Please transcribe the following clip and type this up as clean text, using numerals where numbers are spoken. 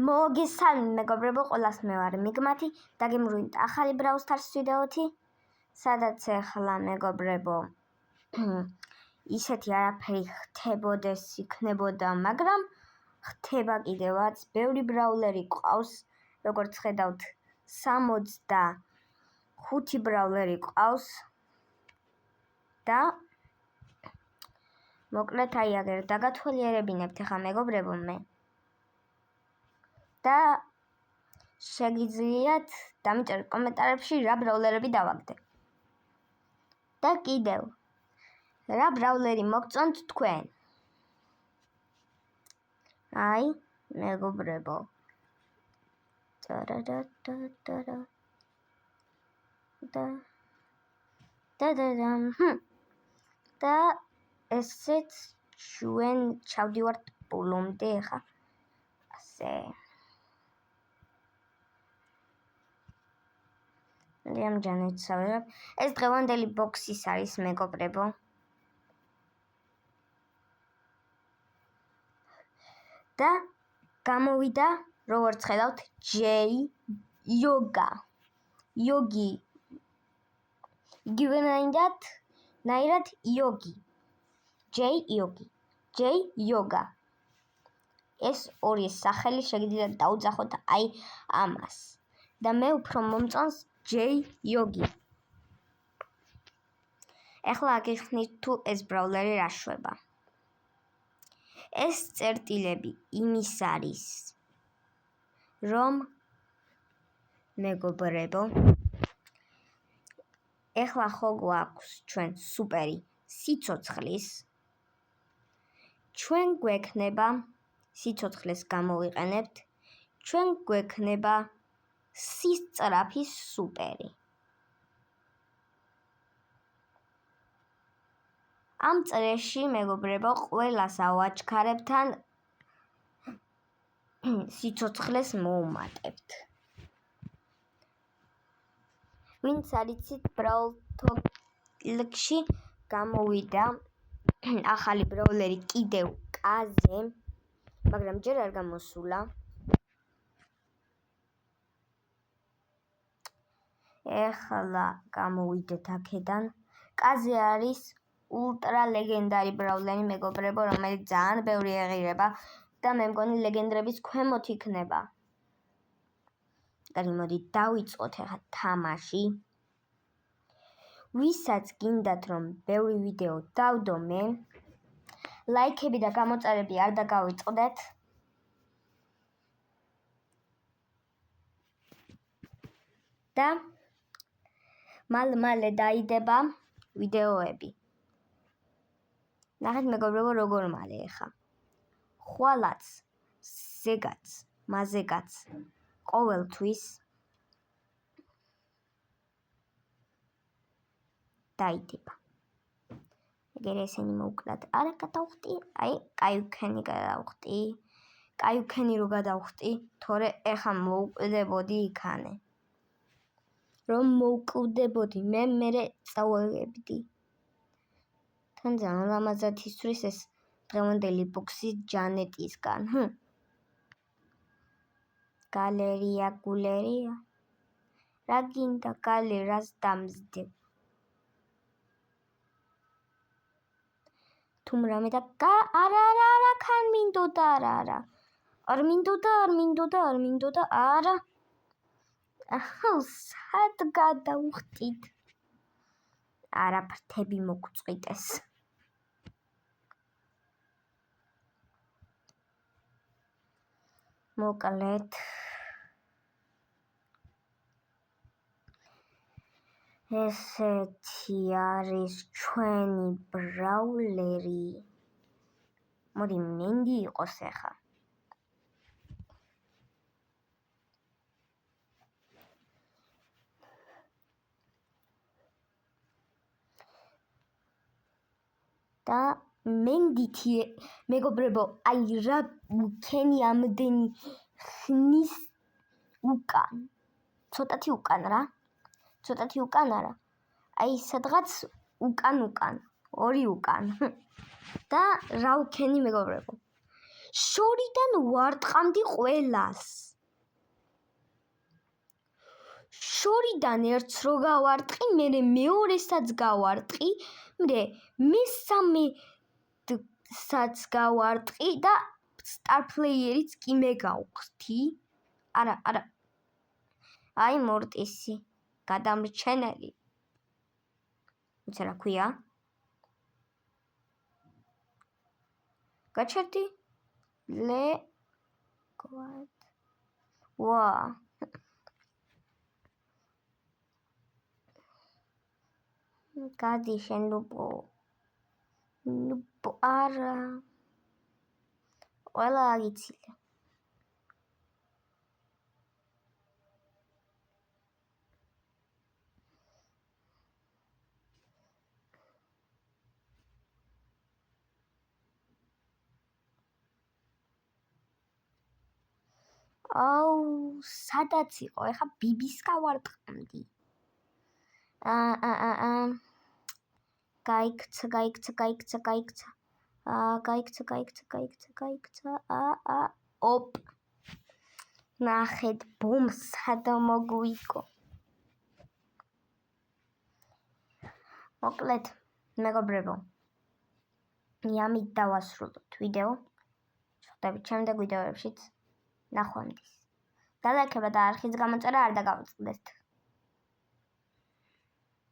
მოგესალმებით მეგობრებო, ყველას მე ვარ მიგმათი და გემრუით ახალი Brawl Stars ვიდეოთი, სადაც ახლა მეგობრებო ისეთი არაფერი ხდებოდეს იქნებოდა, მაგრამ ხდება კიდევაც, ბევრი ბრაულერი ყავს, როგორც ხედავთ 65 ბრაულერი ყავს და მოკლედ აი აგერ დაგათვალიერებინებთ ახლა მეგობრებო მე და შეგიძლიათ დამიწეროთ კომენტარებში რა ბრაულერები დავაგდე. და კიდევ რა ბრაულერი მოგწონთ თქვენ? აი, მეგობრებო. და ესეც ჩვენ ჩავდივართ ბოლომდე ახლა. ასე ამჯერად ვცხოვრებ. ეს დღევანდელი ბოქსის არის მეგობრებო. და გამოვიდა, როგორც ხედავთ, იოგი. იგივენაირად იოგი. იოგა. ეს ორი სახელი შეგიძლიათ დაუძახოთ აი ამას. და მე უფრო მომწონს იოგი. ეხლა აგიხსნით თუ ეს ბრაულერი რა შვება. ეს წერტილები იმის არის, რომ მეგობრებო, ეხლა ხო გვაქვს ჩვენ სუპერი სიცოცხლის, ჩვენ გვექნება სიცოცხლეს გამოვიყენებთ, ჩვენ გვექნება სისწრაფის სუპერი. ამ წრეში მეგობრებო ყველას ავაჩქარებთან სიცოცხლეს მოუმატებთ. ვინც არიცით Brawl Talk-ში გამოვიდა ახალი ბრაულერი კიდევ კაზე, მაგრამ ჯერ არ გამოსულა. ეხლა გამოვიდეთ აქედან. კაზე არის ულტრა ლეგენდარი ბრაულერი მეგობრებო, რომელიც ძალიან ბევრი ეღირება და მე მგონი ლეგენდრების ქვემოთ იქნება. და მოდით დავიწყოთ ახლა თამაში. ვისაც გინდათ რომ ბევრი ვიდეო დავდო მე, ლაიქები და გამოწერები არ დაგავიწყდეთ. და მალე დაიდება ვიდეოები. ნახეთ მეგობრებო როგორ მალე ახლა. ხვალაც, ზეგაც, მაზეგაც ყოველთვის დაიდება. ეგერ ესენი მოვკლათ. არა გადავხტი, აი, კაიუქენი გადავხტი. კაიუქენი რო გადავხტი, თორე ეხლა მოვკვდებოდი იქანე. რომ მოვკვდებოდი, მე წავაგებდი. თან ძალიან ლამაზად ისვრის ეს დღევანდელი ბოქსი ჯანეტისგან. გალერია, გულერია. რა გინდა გალე, რას დამზდე? თუმ რამე და არა, ხან მინდოდა, არა. არ მინდოდა, არა. სად გადავხტით? არა, ფრთები მოგწყვიტეს. მოკლედ ესეთი არის ჩვენი ბრაულერი. მოდი მინდი იყოს ახლა. და მენდითი მეგობრებო, აი რა ვქენი ამდენი ხნის უკან. ცოტათი უკან არა. აი სადღაც უკან, ორი უკან. და რა ვქენი მეგობრებო. შორიდან ვარტყამდი ყველას. შორიდან ერთს რო გავარტყი, მერე მეორესაც გავარტყი, მერე მესამესაც გავარტყი და სტარფლეიერიც კი მე გავხდი. არა. აი მორტისი, გადამრჩენელი. იცი რა ქვია? გაჩერდი? ვა. გადი შენ ლუპო. არა. ყველა აგიცილე. აუ, სადაც იყო? ეხა ბიბის გავარტყამდი. გაიქცა. ოპ. ნახეთ, ბუმ, სადა მოგვიგო. მოკლედ, მეგობრებო, ამით დავასრულოთ ვიდეო. შევხვდებით შემდეგ ვიდეოებშიც. ნახვამდის. დალაიქება და არხის გამოწერა არ დაგავიწყდეთ.